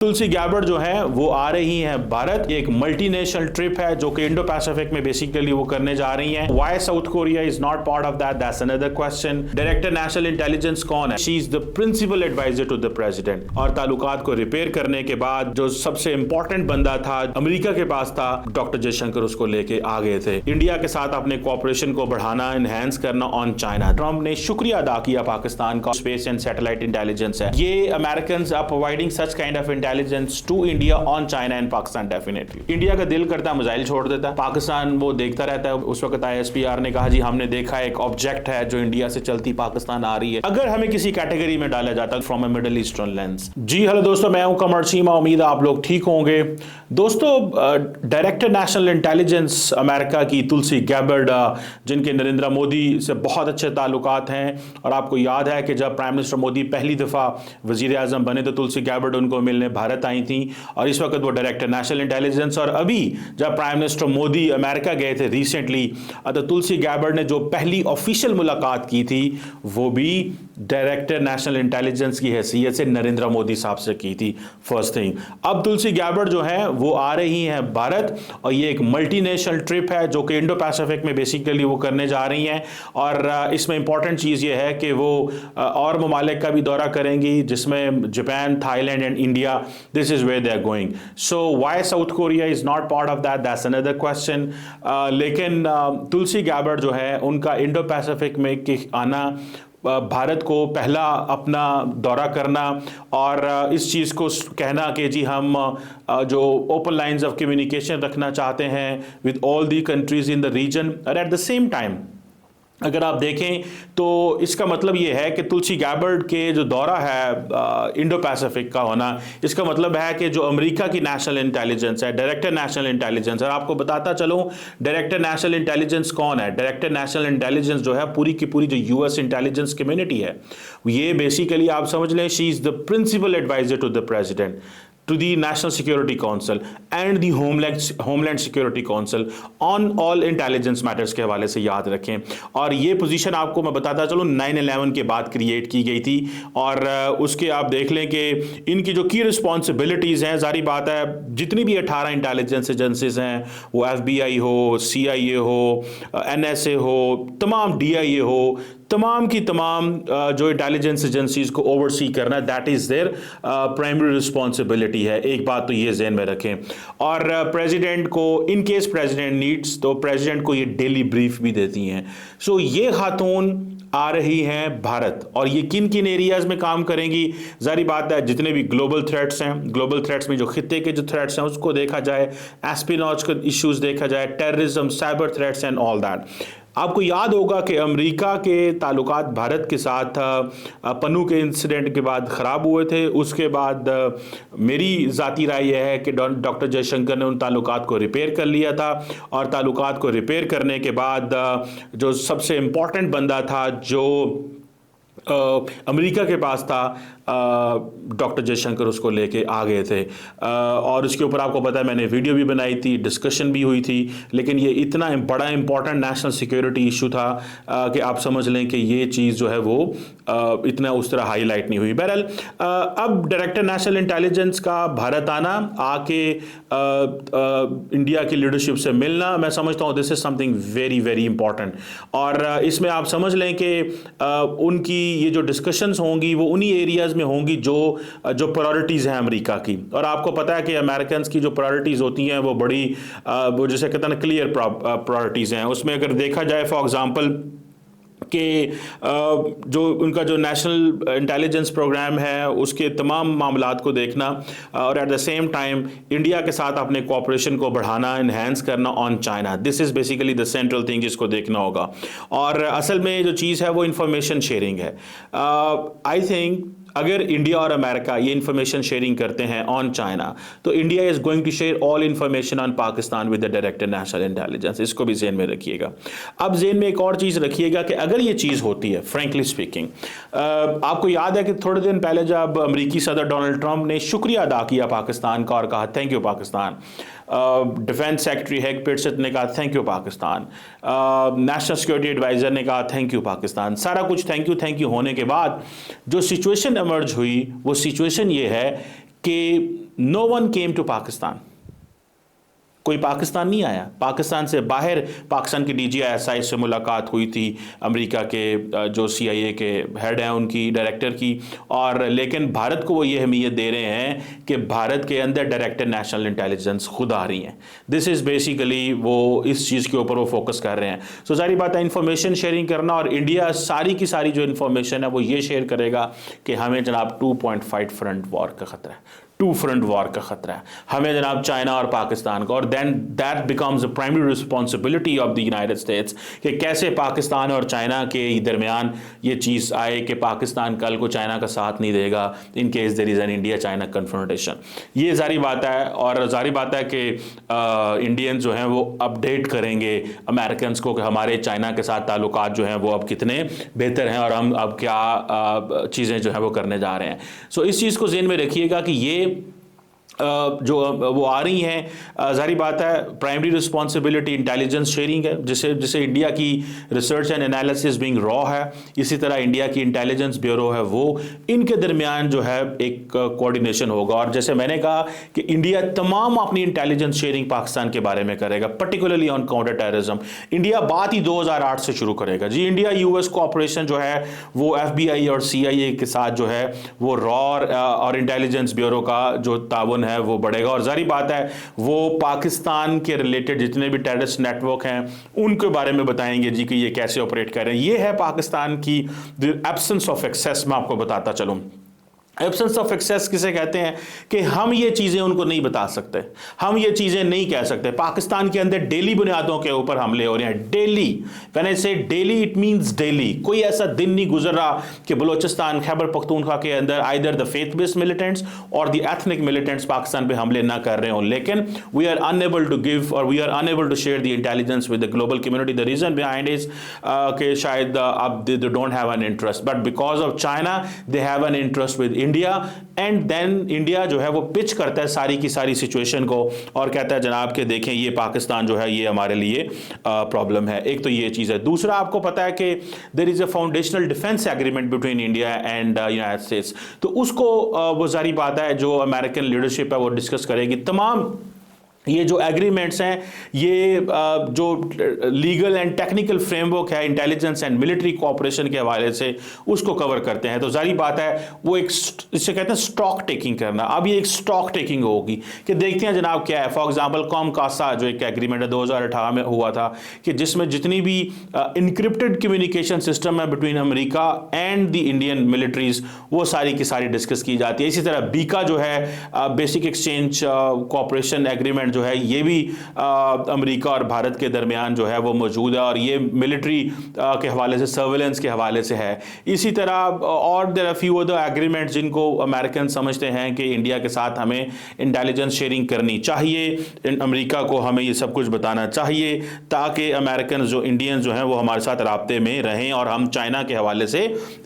Tulsi Gabbard जो है वो आ रही हैं भारत। एक मल्टीनेशनल ट्रिप है जो कि इंडो पैसिफिक में बेसिकली वो करने जा रही हैं। Why South Korea is not part of that, that's another question. Director national intelligence कौन है? She is the principal adviser to the president. और ताल्लुकात को रिपेयर करने के बाद जो सबसे इंपॉर्टेंट बंदा था अमेरिका के पास था, डॉक्टर जयशंकर उसको लेके आ गए थे। इंडिया के साथ अपने कोऑपरेशन को बढ़ाना, एनहेंस करना ऑन चाइना। ट्रंप ने शुक्रिया अदा किया पाकिस्तान का स्पेस एंड सैटेलाइट इंटेलिजेंस है। ये American are providing such kind of intelligence to India on China and Pakistan. Definitely India का दिल करता है मिसाइल छोड़ देता है, पाकिस्तान वो देखता रहता है। उस वक्त ISPR ने कहा जी हमने देखा एक ऑब्जेक्ट है जो इंडिया से चलती पाकिस्तान आ रही है। अगर हमें किसी कैटेगरी में डाला जाता है from a middle eastern lens. जी हेलो दोस्तों, मैं हूं कमर चीमा, उम्मीद है आप लोग ठीक होंगे। दोस्तों, डायरेक्टर नेशनल इंटेलिजेंस अमेरिका की तुलसी गैबर्ड, जिनके नरेंद्र मोदी से बहुत अच्छे ताल्लुकात हैं, और आपको याद है कि जब प्राइम मिनिस्टर मोदी पहली दफा वजीर आजम बने तो तुलसी गैबर्ड उनको मिलने भारत आई थी, और इस वक्त वो डायरेक्टर नेशनल इंटेलिजेंस। और अभी जब प्राइम मिनिस्टर मोदी अमेरिका गए थे रिसेंटली, तो तुलसी गैबर्ड ने जो पहली ऑफिशियल मुलाकात की थी वो भी डायरेक्टर नेशनल इंटेलिजेंस की हैसियत से नरेंद्र मोदी साहब से की थी। फर्स्ट थिंग, अब तुलसी गैबर्ड जो है वो आ रही हैं भारत, और ये एक मल्टीनेशनल ट्रिप है जो कि इंडो पैसिफिक में बेसिकली वो करने जा रही हैं। और इसमें इंपॉर्टेंट चीज़ ये है कि वो और ममालिक का भी दौरा करेंगी, जिसमें Japan, Thailand and India. This is where they are going. So why South Korea is not part of that, that's another question. लेकिन तुलसी गैबर्ड जो है उनका इंडो पैसिफिक में आना, भारत को पहला अपना दौरा करना, और इस चीज़ को कहना कि जी हम जो ओपन लाइंस ऑफ कम्युनिकेशन रखना चाहते हैं with all the countries in the region. और एट द सेम टाइम अगर आप देखें तो इसका मतलब ये है कि तुलसी गैबर्ड के जो दौरा है इंडो पैसिफिक का होना, इसका मतलब है कि जो अमेरिका की नेशनल इंटेलिजेंस है, डायरेक्टर नेशनल इंटेलिजेंस। और आपको बताता चलूं, डायरेक्टर नेशनल इंटेलिजेंस कौन है? डायरेक्टर नेशनल इंटेलिजेंस जो है पूरी की पूरी जो US इंटेलिजेंस कम्युनिटी है, ये बेसिकली आप समझ लें she is the principal adviser to the president, to the National Security Council and the Homeland Security Council on all intelligence matters के हवाले से याद रखें। और ये पोजीशन आपको मैं बताता चलूँ 9/11 के बाद क्रिएट की गई थी, और उसके आप देख लें कि इनकी जो की रिस्पॉन्सिबिलिटीज़ हैं, जारी बात है जितनी भी 18 इंटेलिजेंस एजेंसीज हैं, वो FBI हो, CIA हो, NSA हो, तमाम DIA हो, तमाम की तमाम जो इंटेलिजेंस एजेंसीज को ओवरसी करना, that is there primary responsibility है। एक बात तो ये ज़हन में रखें। और प्रेसिडेंट को इन केस प्रेसिडेंट नीड्स, तो प्रेसिडेंट को ये डेली ब्रीफ भी देती हैं। सो ये खातून आ रही हैं भारत, और ये किन किन एरियाज़ में काम करेंगी? जारी बात है जितने भी ग्लोबल थ्रेट्स हैं, ग्लोबल थ्रेट्स में जो खित्ते के जो थ्रेट्स हैं उसको देखा जाए, एस्पिनॉज के इश्यूज़ देखा जाए, terrorism, cyber threats and all that. आपको याद होगा कि अमेरिका के ताल्लुकात भारत के साथ पन्नू के इंसिडेंट के बाद ख़राब हुए थे। उसके बाद मेरी ज़ाती राय यह है कि डॉक्टर जयशंकर ने उन ताल्लुकात को रिपेयर कर लिया था, और ताल्लुकात को रिपेयर करने के बाद जो सबसे इम्पॉर्टेंट बंदा था जो अमेरिका के पास था, डॉक्टर जयशंकर उसको लेके आ गए थे। और उसके ऊपर आपको पता है मैंने वीडियो भी बनाई थी, डिस्कशन भी हुई थी, लेकिन ये इतना बड़ा इंपॉर्टेंट नेशनल सिक्योरिटी इशू था कि आप समझ लें कि ये चीज़ जो है वो इतना उस तरह हाईलाइट नहीं हुई। बहरहाल अब डायरेक्टर नेशनल इंटेलिजेंस का भारत आना, आके इंडिया की लीडरशिप से मिलना, मैं समझता हूँ this is something very very important. और इसमें आप समझ लें कि उनकी ये जो डिस्कशंस होंगी वो उन्हीं एरियाज़ में होंगी जो प्रायोरिटीज़ हैं अमेरिका की। और आपको पता है कि अमेरिकन्स की जो प्रायोरिटीज़ होती हैं वो बड़ी वो जैसे कहते हैं ना क्लियर प्रायोरिटीज़ हैं। उसमें अगर देखा जाए फॉर एग्जांपल कि जो उनका जो नेशनल इंटेलिजेंस प्रोग्राम है उसके तमाम मामलात को देखना, और at the same time India के साथ अपने कोऑपरेशन को बढ़ाना, इन्हेंस करना on China. This is basically the central thing जिसको देखना होगा। और असल में जो चीज़ है वो इंफॉर्मेशन शेयरिंग है। आई थिंक अगर इंडिया और अमेरिका ये इंफॉर्मेशन शेयरिंग करते हैं ऑन चाइना, तो India is going to share all information on Pakistan with the director national intelligence. इसको भी जेन में रखिएगा। अब जेन में एक और चीज़ रखिएगा कि अगर ये चीज़ होती है, फ्रेंकली स्पीकिंग, आपको याद है कि थोड़े दिन पहले जब अमेरिकी सदर डोनाल्ड ट्रंप ने शुक्रिया अदा किया पाकिस्तान का और कहा thank you Pakistan, defence secretary हैग पिटसेट ने कहा thank you Pakistan, national security adviser ने कहा थैंक यू पाकिस्तान, सारा कुछ थैंक यू होने के बाद जो सिचुएशन एमर्ज हुई वो सिचुएशन ये है कि no one came to Pakistan, कोई पाकिस्तान नहीं आया। पाकिस्तान से बाहर पाकिस्तान के DGI से मुलाकात हुई थी, अमेरिका के जो CIA के हेड हैं उनकी, डायरेक्टर की, और लेकिन भारत को वो ये अहमियत दे रहे हैं कि भारत के अंदर डायरेक्टर नेशनल इंटेलिजेंस खुद आ रही हैं। दिस इज़ बेसिकली वो इस चीज़ के ऊपर वो फोकस कर रहे हैं। सो सारी बात है इंफॉर्मेशन शेयरिंग करना, और इंडिया सारी की सारी जो इन्फॉर्मेशन है वो ये शेयर करेगा कि हमें जनाब 2.5 फ्रंट वॉर का खतरा है, 2 फ्रंट वॉर का खतरा है हमें जनाब चाइना और पाकिस्तान का, और then that becomes the primary responsibility of the United States कि कैसे पाकिस्तान और चाइना के दरमियान ये चीज़ आए कि पाकिस्तान कल को चाइना का साथ नहीं देगा in case there is an India China confrontation. ये जारी बात है, और जारी बात है कि इंडियन जो हैं वो अपडेट करेंगे अमेरिकन को कि हमारे चाइना के साथ ताल्लुकात जो हैं वो अब कितने बेहतर हैं और हम अब क्या चीज़ें जो हैं वो करने जा रहे हैं। सो इस चीज़ को ज़हन में रखिएगा कि ये जो वो आ रही हैं, जारी बात है प्राइमरी रिस्पॉन्सिबिलिटी इंटेलिजेंस शेयरिंग है, जिसे इंडिया की रिसर्च एंड एनालिसिस बिंग रॉ है, इसी तरह इंडिया की इंटेलिजेंस ब्यूरो है, वो इनके दरमियान जो है एक कोऑर्डिनेशन होगा। और जैसे मैंने कहा कि इंडिया तमाम अपनी इंटेलिजेंस शेयरिंग पाकिस्तान के बारे में करेगा, particularly on counter terrorism. India बात ही 2008 से शुरू करेगा जी। इंडिया US कोऑपरेशन जो है वो FBI और CIA के साथ जो है वो रॉ और इंटेलिजेंस ब्यूरो का जो ताउन है वो बढ़ेगा, और जारी बात है वो पाकिस्तान के रिलेटेड जितने भी टेररिस्ट नेटवर्क हैं उनके बारे में बताएंगे जी कि ये कैसे ऑपरेट कर रहे हैं। ये है पाकिस्तान की एब्सेंस ऑफ एक्सेस। मैं आपको बताता चलूं, एब्सेंस ऑफ एक्सेस किसे कहते हैं कि हम ये चीज़ें उनको नहीं बता सकते, हम ये चीज़ें नहीं कह सकते। पाकिस्तान के अंदर डेली बुनियादों के ऊपर हमले हो रहे हैं, डेली। व्हेन आई से डेली इट मींस डेली। कोई ऐसा दिन नहीं गुजर रहा कि बलोचिस्तान खैबर पख्तूनख्वा के अंदर either the faith based militants और द एथनिक मिलिटेंट्स पाकिस्तान पे हमले ना कर रहे हों, लेकिन we are unable to give और we are unable to share the intelligence with the global community. The reason behind is कि शायद अब they don't have an interest, but because of China they have an interest with India, and then India जो है वो pitch करता है सारी की सारी सिचुएशन को और कहता है जनाब के देखें ये पाकिस्तान जो है ये हमारे लिए प्रॉब्लम है। एक तो ये चीज़ है। दूसरा, आपको पता है कि there is a foundational defence agreement between India and United States, तो उसको वो जारी बात है जो अमेरिकन लीडरशिप है वो डिस्कस करेगी। तमाम ये जो एग्रीमेंट्स हैं, ये जो लीगल एंड टेक्निकल फ्रेमवर्क है इंटेलिजेंस एंड मिलिट्री कोऑपरेशन के हवाले से, उसको कवर करते हैं। तो जारी बात है वो एक, इसे कहते हैं स्टॉक टेकिंग करना। अब ये एक स्टॉक टेकिंग होगी कि देखते हैं जनाब क्या है। फॉर एग्जांपल कॉमकासा जो एक एग्रीमेंट है 2018 में हुआ था कि जिसमें जितनी भी इनक्रिप्टेड कम्युनिकेशन सिस्टम है between America and the Indian militaries, वो सारी की सारी डिस्कस की जाती है। इसी तरह बीका जो है बेसिक एक्सचेंज कोऑपरेशन एग्रीमेंट जो है, ये भी अमेरिका और भारत के दरमियान जो है वो मौजूद है, और ये मिलिट्री के हवाले से, सर्वेलेंस के हवाले से है। इसी तरह और there are few other agreements जिनको अमेरिकन समझते हैं कि इंडिया के साथ हमें इंटेलिजेंस शेयरिंग करनी चाहिए, अमेरिका को हमें ये सब कुछ बताना चाहिए ताकि अमेरिकन जो इंडियंस जो हैं वो हमारे साथ राब्ते में रहें और हम चाइना के हवाले से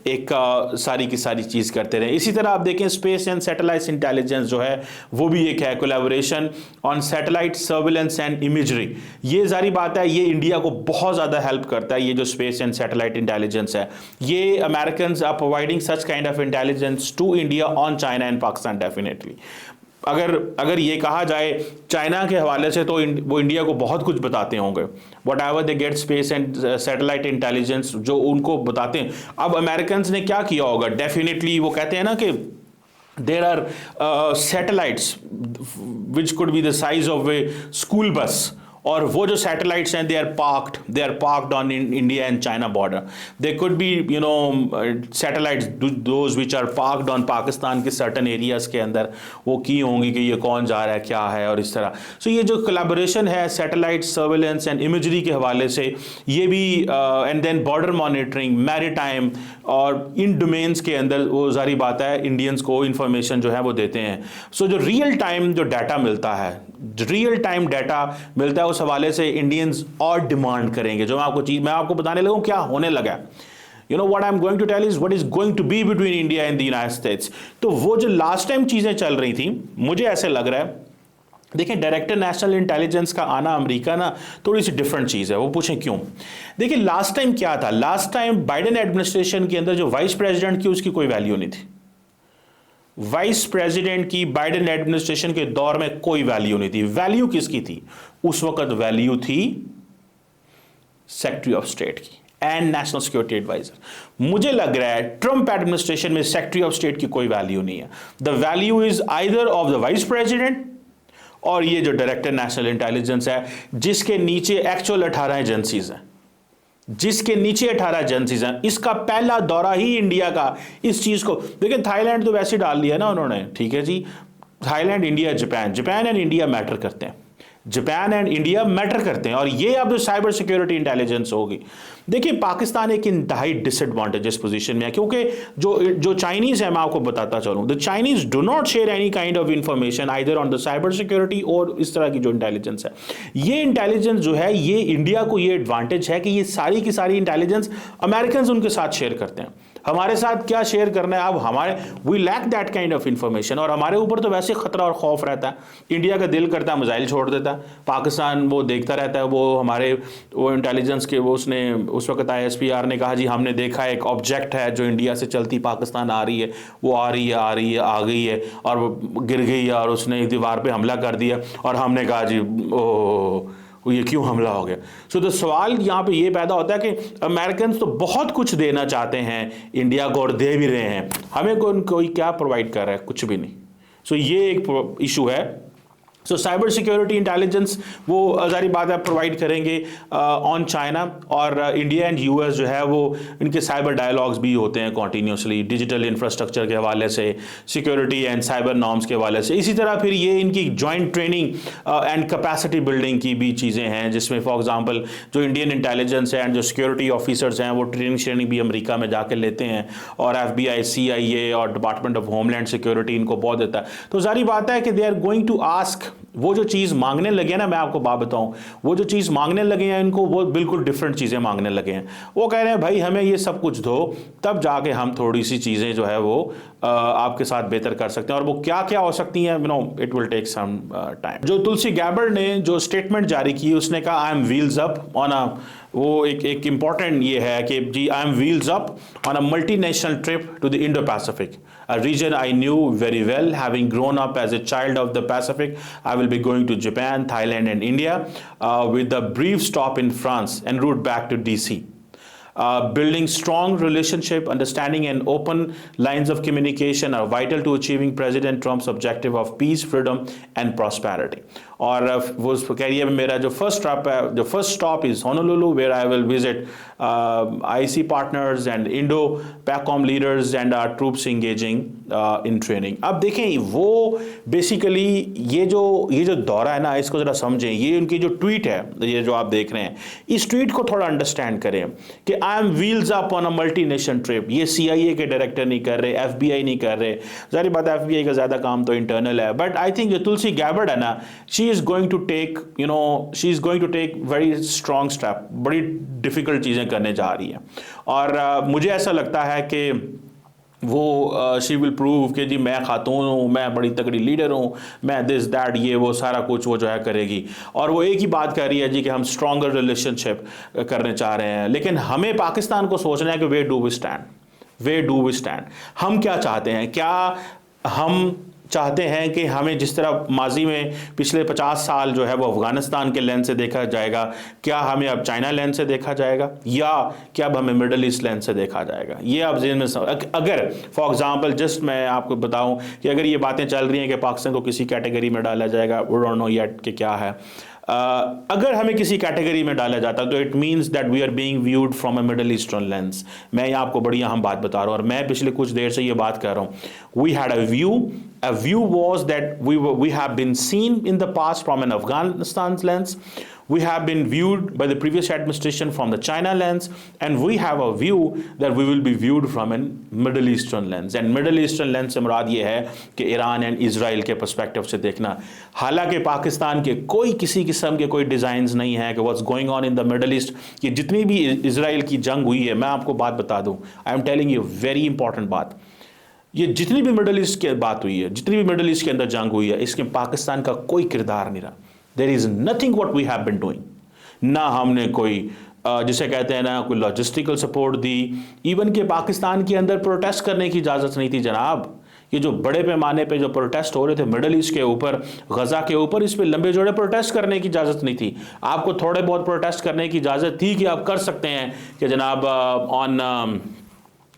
एक सारी की सारी चीज़ करते रहें। इसी तरह आप देखें स्पेस एंड सैटेलाइट इंटेलिजेंस जो है वो भी एक है, collaboration on satellite surveillance and imagery. ये जारी बात है, ये इंडिया को बहुत ज़्यादा हेल्प करता है। ये जो स्पेस एंड सैटेलाइट इंटेलिजेंस है, ये American are providing such kind of intelligence to India on China and Pakistan definitely. अगर ये कहा जाए चाइना के हवाले से तो वो इंडिया को बहुत कुछ बताते होंगे, what ever they get space and satellite intelligence जो उनको बताते हैं। अब अमेरिकन ने क्या किया होगा, डेफिनेटली वो कहते हैं ना कि there are satellites which could be the size of a school bus, और वो जो सैटेलाइट्स हैं they are parked on India and China border. They could be satellites those which are parked on Pakistan के सर्टन एरियाज के अंदर, वो की होंगी कि ये कौन जा रहा है क्या है और इस तरह। सो ये जो कोलैबोरेशन है सैटेलाइट सर्वेलेंस एंड इमेजरी के हवाले से, ये भी and then border monitoring, maritime, और इन डोमेन्स के अंदर वो जारी बात है इंडियंस को इंफॉर्मेशन जो है वो देते हैं। सो जो रियल टाइम जो डाटा मिलता है, रियल टाइम डाटा मिलता है, उस हवाले से इंडियंस और डिमांड करेंगे। जो मैं आपको बताने लगूं क्या होने लगा, you know what I'm going to tell is what is going to be between India and the United States। तो वो जो लास्ट टाइम चीजें चल रही थी, मुझे ऐसे लग रहा है, देखिए डायरेक्टर नेशनल इंटेलिजेंस का आना अमेरिका ना थोड़ी सी डिफरेंट चीज़ है। वो पूछें क्यों? देखिए लास्ट टाइम क्या था, लास्ट टाइम बाइडेन एडमिनिस्ट्रेशन के अंदर जो वाइस प्रेसिडेंट की उसकी कोई वैल्यू नहीं थी। वाइस प्रेसिडेंट की बाइडेन एडमिनिस्ट्रेशन के दौर में कोई वैल्यू नहीं थी। वैल्यू किसकी थी उस वक्त? वैल्यू थी सेक्रेटरी ऑफ स्टेट की एंड नेशनल सिक्योरिटी एडवाइजर। मुझे लग रहा है ट्रंप एडमिनिस्ट्रेशन में सेक्रेटरी ऑफ स्टेट की कोई वैल्यू नहीं है। The value is either of the vice president और ये जो डायरेक्टर नेशनल इंटेलिजेंस है, जिसके नीचे एक्चुअल 18 एजेंसीज हैं, जिसके नीचे 18 एजेंसीज हैं। इसका पहला दौरा ही इंडिया का इस चीज को देखिए, थाईलैंड तो वैसे ही डाल दिया ना उन्होंने, ठीक है जी। Thailand, India, Japan and India matter करते हैं, जापान एंड इंडिया मैटर करते हैं। और ये अब जो साइबर सिक्योरिटी इंटेलिजेंस होगी, देखिए पाकिस्तान एक इंतहाई डिसएडवांटेजेस पोजीशन में है, क्योंकि जो चाइनीज है, मैं आपको बताता चलूं, the Chinese do not share any kind of information either on the cyber security और इस तरह की जो इंटेलिजेंस है। ये इंटेलिजेंस जो है, ये इंडिया को ये एडवांटेज है कि ये सारी की सारी इंटेलिजेंस अमेरिकन उनके साथ शेयर करते हैं। हमारे साथ क्या शेयर करना है? अब हमारे we lack that kind of information, और हमारे ऊपर तो वैसे खतरा और खौफ रहता है। इंडिया का दिल करता है मिसाइल छोड़ देता है, पाकिस्तान वो देखता रहता है। वो हमारे वो इंटेलिजेंस के वो उसने उस वक्त ISPR ने कहा जी हमने देखा एक ऑब्जेक्ट है जो इंडिया से चलती पाकिस्तान आ रही है, वो आ रही है आ गई है और वो गिर गई है और उसने दीवार पे हमला कर दिया, और हमने कहा जी ओह ये क्यों हमला हो गया। सो तो सवाल यहाँ पे ये पैदा होता है कि अमेरिकन तो बहुत कुछ देना चाहते हैं इंडिया को और दे भी रहे हैं, हमें कोई क्या प्रोवाइड कर रहा है? कुछ भी नहीं। सो ये एक इशू है। सो साइबर सिक्योरिटी इंटेलिजेंस वो जारी बात है प्रोवाइड करेंगे ऑन चाइना, और इंडिया एंड US जो है वो इनके साइबर डायलॉग्स भी होते हैं कॉन्टीन्यूसली, डिजिटल इंफ्रास्ट्रक्चर के हवाले से, सिक्योरिटी एंड साइबर नॉर्म्स के हवाले से। इसी तरह फिर ये इनकी joint training and capacity building की भी चीज़ें हैं, जिसमें फॉर एग्जांपल जो इंडियन इंटेलिजेंस एंड जो सिक्योरिटी ऑफिसर्स हैं वो ट्रेनिंग भी अमेरिका में जाकर लेते हैं, और FBI, CIA और डिपार्टमेंट ऑफ होमलैंड सिक्योरिटी इनको बहुत देता है। तो जारी बात है कि they are going to ask, वो जो चीज़ मांगने लगे ना, मैं आपको बात बताऊं, वो जो चीज़ मांगने लगे हैं इनको, वो बिल्कुल डिफरेंट चीज़ें मांगने लगे हैं। वो कह रहे हैं भाई हमें ये सब कुछ दो, तब जाके हम थोड़ी सी चीज़ें जो है वो आपके साथ बेहतर कर सकते हैं। और वो क्या क्या हो सकती हैं, it will take some time. जो तुलसी गैबर्ड ने जो स्टेटमेंट जारी की, उसने कहा I am wheels up on a, वो एक इंपॉर्टेंट ये है कि जी I am wheels up on a multinational trip to the Indo Pacific, a region I knew very well, having grown up as a child of the Pacific. I will be going to Japan, Thailand and India with a brief stop in France en route back to DC. Building strong relationship, understanding and open lines of communication are vital to achieving President Trump's objective of peace, freedom and prosperity. और वो कह रही है मेरा जो first stop is Honolulu, where I will visit IC partners and Indo-PACOM leaders and our troops engaging in training. अब देखें वो बेसिकली ये जो दौरा है ना, इसको जरा समझें। ये उनकी जो ट्वीट है, ये जो आप देख रहे हैं, इस ट्वीट को थोड़ा अंडरस्टैंड करें कि आई am wheels up on a multi nation trip. ये CIA के डायरेक्टर नहीं कर रहे, FBI नहीं कर रहे। जारी बात है FBI का ज़्यादा काम तो इंटरनल है, बट आई थिंक जो तुलसी गैबर्ड है ना, she is going to take very strong step, बड़ी डिफिकल्ट चीज़ें करने जा रही है। और मुझे ऐसा लगता है कि वो शी विल प्रूव कि जी मैं खातून हूँ, मैं बड़ी तगड़ी लीडर हूँ, मैं दिस दैट ये वो सारा कुछ वो जो है करेगी। और वो एक ही बात कर रही है जी कि हम स्ट्रॉन्गर रिलेशनशिप करने चाह रहे हैं। लेकिन हमें पाकिस्तान को सोचना है कि वे डू वी स्टैंड, हम क्या चाहते हैं? क्या हम चाहते हैं कि हमें जिस तरह माजी में पिछले 50 साल जो है वो अफगानिस्तान के लेंस से देखा जाएगा, क्या हमें अब चाइना लेंस से देखा जाएगा, या क्या अब हमें मिडल ईस्ट लेंस से देखा जाएगा? ये आप जेहन में अगर फॉर एग्जांपल जस्ट मैं आपको बताऊं कि अगर ये बातें चल रही हैं कि पाकिस्तान को किसी कैटेगरी में डाला जाएगा, वी डोंट नो येट कि क्या है। अगर हमें किसी कैटेगरी में डाला जाता तो it means that we are being viewed from a middle eastern lens. मैं यहाँ आपको बड़ी अहम बात बता रहा हूँ और मैं पिछले कुछ देर से ये बात कर रहा हूँ। We had a view was that we have been seen in the past from an Afghanistan lens, we have been viewed by the previous administration from the China lens, and we have a view that we will be viewed from a Middle Eastern lens. And Middle Eastern lens से मुराद ये है कि Iran and Israel के perspective से देखना। हालांकि पाकिस्तान के कोई किसी किस्म के कोई डिज़ाइंस नहीं है कि what's going on in the middle east, कि जितनी भी इजराइल की जंग हुई है, मैं आपको बात बता दूँ, I am telling you very important बात, ये जितनी भी मिडल ईस्ट की बात हुई है, जितनी भी मिडल ईस्ट के अंदर जंग हुई है, इसमें पाकिस्तान का कोई किरदार नहीं रहा। There is nothing what we have been doing. ना हमने कोई जिसे कहते हैं ना कोई लॉजिस्टिकल सपोर्ट दी, इवन के पाकिस्तान के अंदर प्रोटेस्ट करने की इजाज़त नहीं थी जनाब, ये जो बड़े पैमाने पे जो प्रोटेस्ट हो रहे थे मिडल ईस्ट के ऊपर, गजा के ऊपर, इस पे लंबे जोड़े प्रोटेस्ट करने की इजाजत नहीं थी। आपको थोड़े बहुत प्रोटेस्ट करने की इजाजत थी कि आप कर सकते हैं कि जनाब ऑन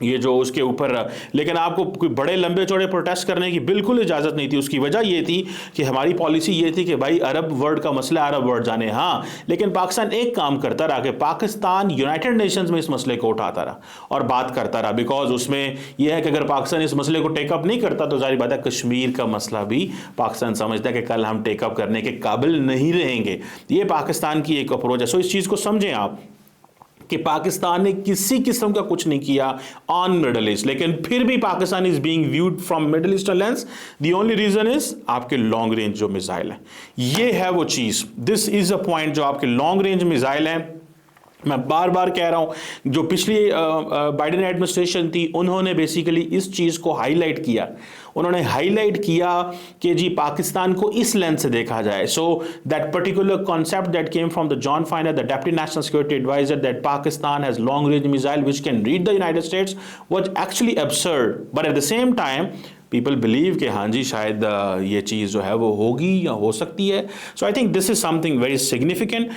ये जो उसके ऊपर, लेकिन आपको कोई बड़े लंबे चौड़े प्रोटेस्ट करने की बिल्कुल इजाज़त नहीं थी। उसकी वजह ये थी कि हमारी पॉलिसी ये थी कि भाई अरब वर्ल्ड का मसला अरब वर्ल्ड जाने। हाँ, लेकिन पाकिस्तान एक काम करता रहा कि पाकिस्तान यूनाइटेड नेशंस में इस मसले को उठाता रहा और बात करता रहा, बिकॉज उसमें यह है कि अगर पाकिस्तान इस मसले को टेकअप नहीं करता तो जाहिर बात है कश्मीर का मसला भी पाकिस्तान समझता है कि कल हम टेकअप करने के काबिल नहीं रहेंगे। ये पाकिस्तान की एक अप्रोच है। सो इस चीज़ को समझें आप कि पाकिस्तान ने किसी किस्म का कुछ नहीं किया ऑन मिडल ईस्ट, लेकिन फिर भी Pakistan is being viewed from middle eastern lens. The only reason is आपके लॉन्ग रेंज जो मिसाइल है, ये है वो चीज। दिस इज अ पॉइंट, जो आपके लॉन्ग रेंज मिसाइल है। मैं बार बार कह रहा हूं, जो पिछली बाइडेन एडमिनिस्ट्रेशन थी उन्होंने बेसिकली इस चीज को हाईलाइट किया। उन्होंने हाईलाइट किया कि जी पाकिस्तान को इस लेंस से देखा जाए। So that particular concept that came from the Jon Finer, the deputy national security adviser, that Pakistan has long range missile which can reach the United States, was actually absurd. But at the same time people believe कि हाँ जी शायद ये चीज़ जो है वो होगी या हो सकती है। So I think this is something very significant.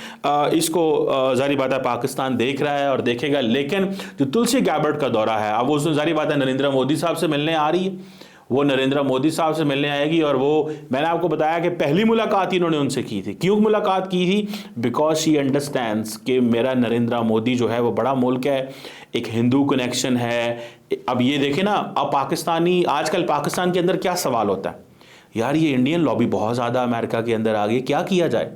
इसको जारी बात है पाकिस्तान देख रहा है और देखेगा। लेकिन जो तुलसी गैबर्ट का दौरा है, अब उसमें जारी बात है नरेंद्र मोदी साहब से मिलने आ रही है, वो नरेंद्र मोदी साहब से मिलने आएगी। और वो मैंने आपको बताया कि पहली मुलाकात ही उन्होंने उनसे की थी। क्यों मुलाकात की थी? बिकॉज शी अंडरस्टैंड्स कि मेरा नरेंद्र मोदी जो है वो बड़ा मुल्क है, एक हिंदू कनेक्शन है। अब ये देखें ना, अब पाकिस्तानी, आजकल पाकिस्तान के अंदर क्या सवाल होता है, यार ये इंडियन लॉबी बहुत ज़्यादा अमेरिका के अंदर आ गई, क्या किया जाए?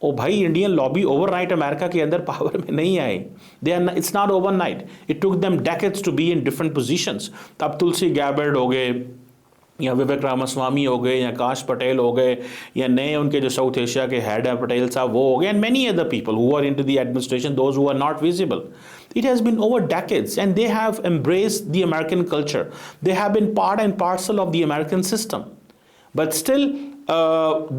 ओ भाई, इंडियन लॉबी ओवरनाइट अमेरिका के अंदर पावर में नहीं आए। They are, it's not overnight, it took them decades to be in different positions. तब तुलसी गैबर्ट हो गए, या विवेक रामास्वामी हो गए, या काश पटेल हो गए, या नए उनके जो साउथ एशिया के हेड है पटेल साहब वो हो गए, and many other people who are into the administration, those who are not visible. It has been over decades, and they have embraced the American culture. They have been part and parcel of the American system. But still,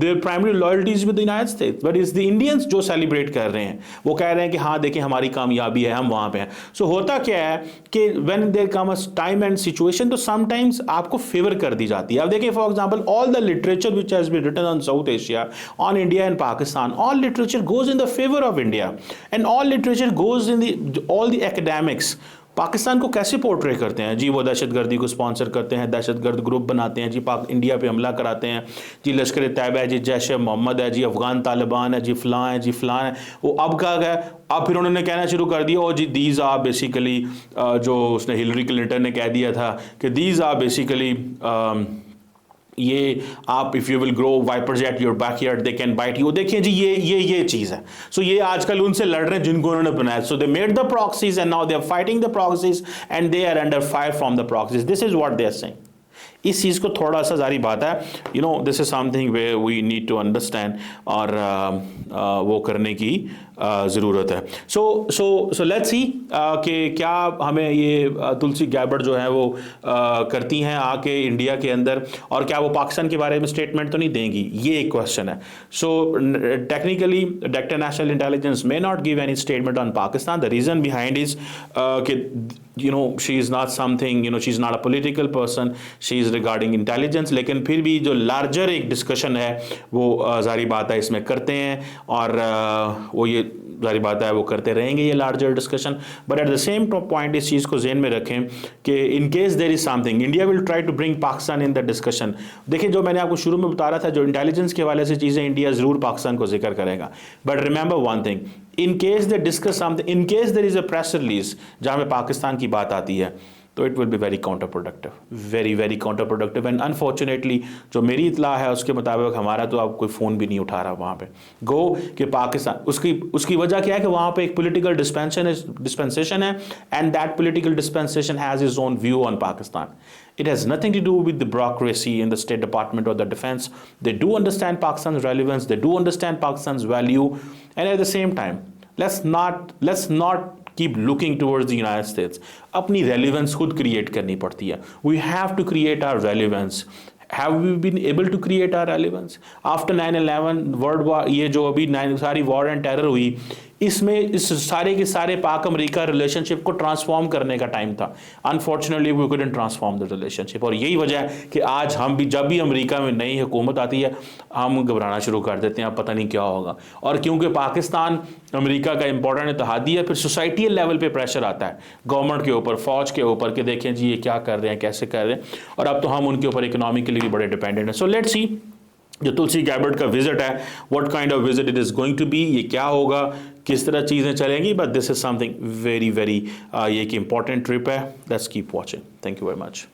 their primary loyalty is with the United States. But it's the Indians जो celebrate कर रहे हैं, वो कह रहे हैं कि हाँ देखें हमारी कामयाबी है, हम वहाँ पे हैं. So होता क्या है कि when there comes time and situation, तो sometimes आपको फेवर कर दी जाती है. अब देखिए for example, all the literature which has been written on South Asia, on India and Pakistan, all literature goes in the favor of India, and all literature goes in all the academics Pakistan को कैसे portray करते हैं जी, वो दहशतगर्दी को sponsor करते हैं, दहशतगर्द group बनाते हैं जी, पाक इंडिया पे हमला कराते हैं जी, लश्कर तैयबा है जी, जैश मोहम्मद है जी, अफगान तालिबान है जी, फलां है जी, फलां है. वो अब कहा गया, अब फिर उन्होंने कहना शुरू कर दिया, ओ जी दीज आर बेसिकली, जो उसने हिलरी क्लिंटन ने कह दिया था कि दीज आर बेसिकली ये आप if you will grow vipers at your backyard they can bite you. देखिए जी ये चीज़ है. सो ये आजकल उनसे लड़ रहे हैं जिनको उन्होंने बनाया. So they made the proxies and now they are fighting the proxies and they are under fire from the proxies. This is what they are saying. इस चीज़ को थोड़ा सा जारी बात है, you know, this is something way we need to understand, और वो करने की ज़रूरत है. सो लेट्स सी कि क्या हमें ये तुलसी गैबर्ट जो है वो करती हैं आके इंडिया के अंदर, और क्या वो पाकिस्तान के बारे में स्टेटमेंट तो नहीं देंगी, ये एक क्वेश्चन है. So technically director national intelligence may not give any statement on Pakistan. The reason behind is कि you know she is not something, you know, she is not a political person, she is regarding intelligence. लेकिन फिर भी जो larger एक discussion है वो जारी बात है इसमें करते हैं, और वो ये जारी बात है वो करते रहेंगे ये larger discussion. But at the same point इस चीज़ को ज़हन में रखें कि in case there is something, India will try to bring Pakistan in the discussion. देखिए जो मैंने आपको शुरू में बता रहा था, जो इंटेलिजेंस के हवाले से चीज़ें, इंडिया ज़रूर पाकिस्तान को जिक्र करेगा. But remember one thing, in case they discuss something, in case there is a press release जहाँ पे पाकिस्तान की बात आती है, तो it will be very counter productive, very very counter productive. And unfortunately जो मेरी इतला है उसके मुताबिक हमारा तो अब कोई फ़ोन भी नहीं उठा रहा वहाँ पे गो कि पाकिस्तान, उसकी वजह क्या है कि वहाँ पे एक पॉलिटिकल डिस्पेंसेशन है, and that political dispensation has his own view on Pakistan. It has nothing to do with the bureaucracy in the State Department or the Defense. They do understand Pakistan's relevance, they do understand Pakistan's value, and at the same time, let's not keep looking towards the United States. अपनी relevance खुद create करनी पड़ती है. We have to create our relevance. Have we been able to create our relevance? After 9/11 world war, ये जो अभी सारी war and terror हुई, इसमें इस सारे के सारे पाक अमेरिका रिलेशनशिप को ट्रांसफॉर्म करने का टाइम था। Unfortunately we couldn't transform the relationship, और यही वजह है कि आज हम भी जब भी अमेरिका में नई हुकूमत आती है हम घबराना शुरू कर देते हैं, अब पता नहीं क्या होगा। और क्योंकि पाकिस्तान अमेरिका का इंपॉर्टेंट इत्तेहादी है, फिर सोसाइटियल लेवल पे प्रेशर आता है गवर्नमेंट के ऊपर, फौज के ऊपर, कि देखें जी ये क्या कर रहे हैं, कैसे कर रहे हैं, और अब तो हम उनके ऊपर इकोनॉमिकली भी बड़े डिपेंडेंट हैं। सो लेट्स सी जो तुलसी गैबर्ट का विजिट है, what kind of visit it is going to be, ये क्या होगा, किस तरह चीज़ें चलेंगी, but this is something very very ये एक इंपॉर्टेंट ट्रिप है। Let's keep watching. Thank you very much.